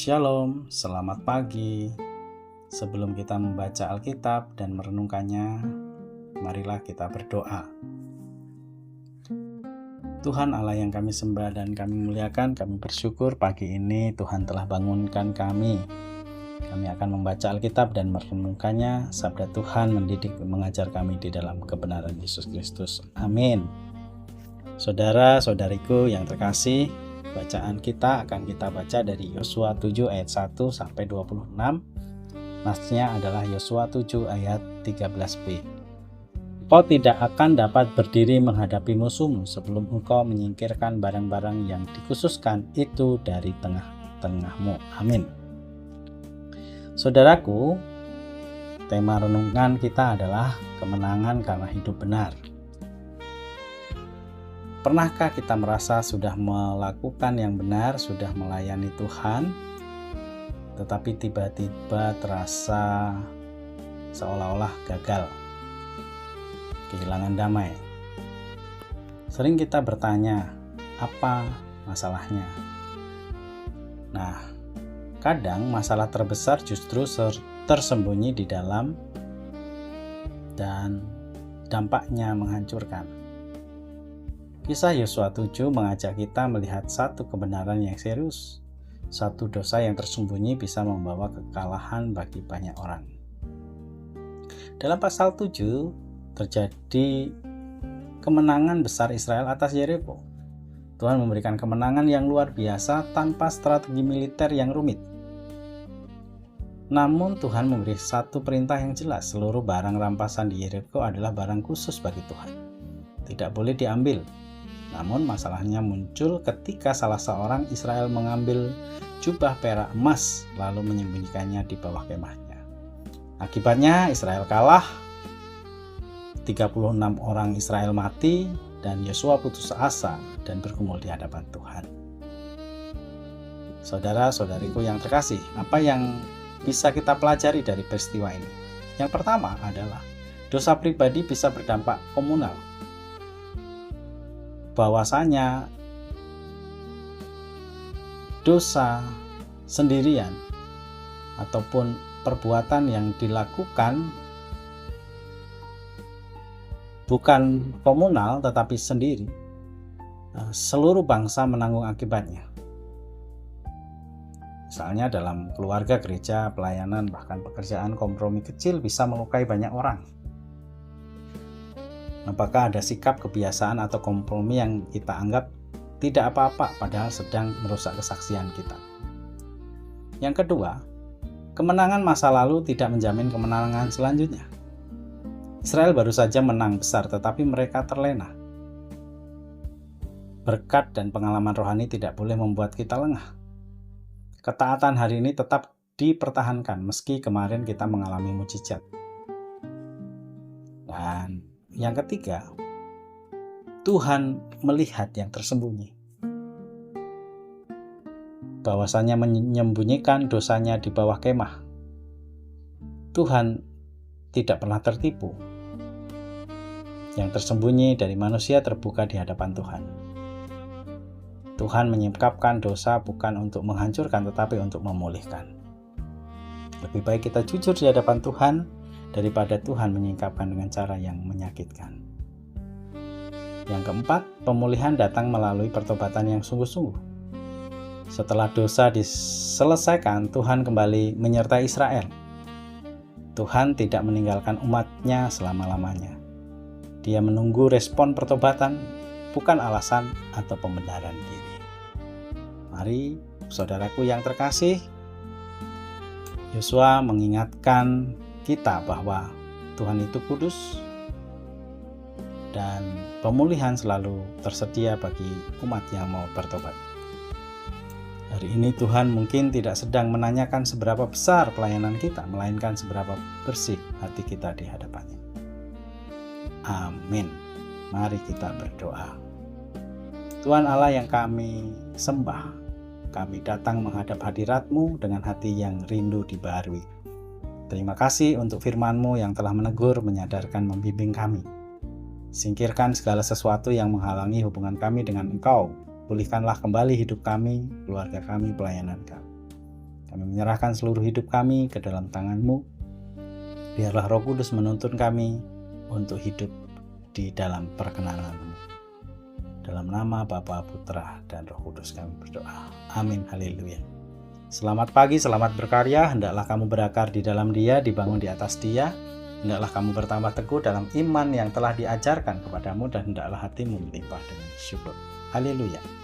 Shalom, selamat pagi. Sebelum kita membaca Alkitab dan merenungkannya, marilah kita berdoa. Tuhan Allah yang kami sembah dan kami muliakan, kami bersyukur pagi ini Tuhan telah bangunkan kami. Kami akan membaca Alkitab dan merenungkannya. Sabda Tuhan mendidik mengajar kami di dalam kebenaran Yesus Kristus. Amin. Saudara-saudariku yang terkasih, bacaan kita akan kita baca dari Yosua 7 ayat 1 sampai 26. Nasnya adalah Yosua 7 ayat 13b. Kau tidak akan dapat berdiri menghadapi musuhmu sebelum engkau menyingkirkan barang-barang yang dikhususkan itu dari tengah-tengahmu. Amin. Saudaraku, tema renungan kita adalah kemenangan karena hidup benar. Pernahkah kita merasa sudah melakukan yang benar, sudah melayani Tuhan, tetapi tiba-tiba terasa seolah-olah gagal, kehilangan damai? Sering kita bertanya, apa masalahnya? Nah, kadang masalah terbesar justru tersembunyi di dalam dan dampaknya menghancurkan. Kisah Yosua 7 mengajak kita melihat satu kebenaran yang serius. Satu dosa yang tersembunyi bisa membawa kekalahan bagi banyak orang. Dalam pasal 7 terjadi kemenangan besar Israel atas Yeriko. Tuhan memberikan kemenangan yang luar biasa tanpa strategi militer yang rumit. Namun Tuhan memberi satu perintah yang jelas, seluruh barang rampasan di Yeriko adalah barang khusus bagi Tuhan. Tidak boleh diambil. Namun masalahnya muncul ketika salah seorang Israel mengambil jubah perak emas lalu menyembunyikannya di bawah kemahnya. Akibatnya Israel kalah, 36 orang Israel mati, dan Yosua putus asa dan bergumul di hadapan Tuhan. Saudara-saudariku yang terkasih, apa yang bisa kita pelajari dari peristiwa ini? Yang pertama adalah dosa pribadi bisa berdampak komunal. Bahwasanya dosa sendirian ataupun perbuatan yang dilakukan bukan komunal tetapi sendiri, seluruh bangsa menanggung akibatnya. Misalnya dalam keluarga, gereja, pelayanan, bahkan pekerjaan, kompromi kecil bisa melukai banyak orang. Apakah ada sikap, kebiasaan, atau kompromi yang kita anggap tidak apa-apa padahal sedang merusak kesaksian kita? Yang kedua, kemenangan masa lalu tidak menjamin kemenangan selanjutnya. Israel baru saja menang besar tetapi mereka terlena. Berkat dan pengalaman rohani tidak boleh membuat kita lengah. Ketaatan hari ini tetap dipertahankan meski kemarin kita mengalami mukjizat. Dan yang ketiga, Tuhan melihat yang tersembunyi. Bahwasanya menyembunyikan dosanya di bawah kemah. Tuhan tidak pernah tertipu. Yang tersembunyi dari manusia terbuka di hadapan Tuhan. Tuhan menyingkapkan dosa bukan untuk menghancurkan tetapi untuk memulihkan. Lebih baik kita jujur di hadapan Tuhan daripada Tuhan menyingkapkan dengan cara yang menyakitkan. Yang keempat, pemulihan datang melalui pertobatan yang sungguh-sungguh. Setelah dosa diselesaikan, Tuhan kembali menyertai Israel. Tuhan tidak meninggalkan umatnya selama-lamanya. Dia menunggu respon pertobatan, bukan alasan atau pembenaran diri. Mari, saudaraku yang terkasih, Yosua mengingatkan kita bahwa Tuhan itu kudus dan pemulihan selalu tersedia bagi umat yang mau bertobat. Hari ini Tuhan mungkin tidak sedang menanyakan seberapa besar pelayanan kita, melainkan seberapa bersih hati kita di hadapannya. Amin. Mari kita berdoa. Tuhan Allah yang kami sembah, kami datang menghadap hadirat-Mu dengan hati yang rindu dibaharui. Terima kasih untuk firman-Mu yang telah menegur, menyadarkan, membimbing kami. Singkirkan segala sesuatu yang menghalangi hubungan kami dengan Engkau. Pulihkanlah kembali hidup kami, keluarga kami, pelayanan kami. Kami menyerahkan seluruh hidup kami ke dalam tangan-Mu. Biarlah Roh Kudus menuntun kami untuk hidup di dalam perkenanan-Mu. Dalam nama Bapa, Putra, dan Roh Kudus kami berdoa. Amin. Haleluya. Selamat pagi, selamat berkarya. Hendaklah kamu berakar di dalam Dia, dibangun di atas Dia. Hendaklah kamu bertambah teguh dalam iman yang telah diajarkan kepadamu, dan hendaklah hatimu melimpah dengan syukur. Haleluya.